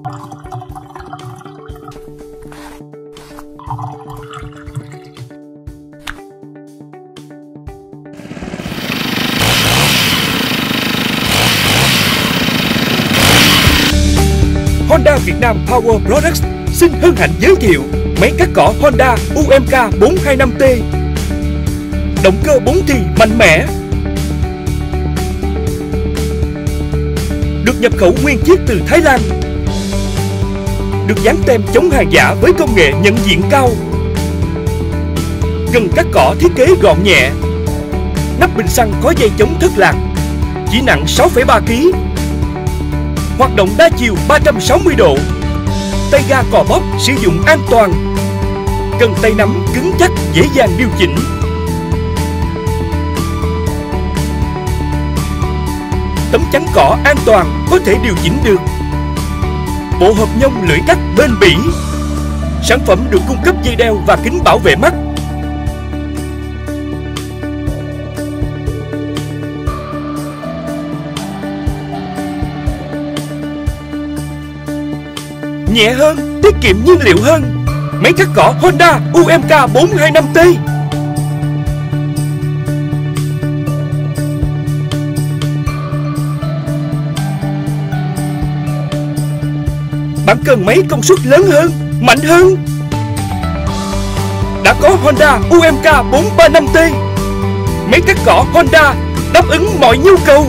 Honda Việt Nam Power Products xin hân hạnh giới thiệu máy cắt cỏ Honda UMK 425T. Động cơ 4 thì mạnh mẽ, được nhập khẩu nguyên chiếc từ Thái Lan, được dán tem chống hàng giả với công nghệ nhận diện cao. Cần cắt cỏ thiết kế gọn nhẹ, nắp bình xăng có dây chống thất lạc, chỉ nặng 6,3 kg. Hoạt động đa chiều 360 độ. Tay ga cò bóp sử dụng an toàn. Cần tay nắm cứng chắc, dễ dàng điều chỉnh. Tấm chắn cỏ an toàn có thể điều chỉnh được. Bộ hộp nhông lưỡi cắt bền bỉ. Sản phẩm được cung cấp dây đeo và kính bảo vệ mắt. Nhẹ hơn, tiết kiệm nhiên liệu hơn. Máy cắt cỏ Honda UMK 425T. Bạn cần máy công suất lớn hơn, mạnh hơn. Đã có Honda UMK 435T. Máy cắt cỏ Honda đáp ứng mọi nhu cầu.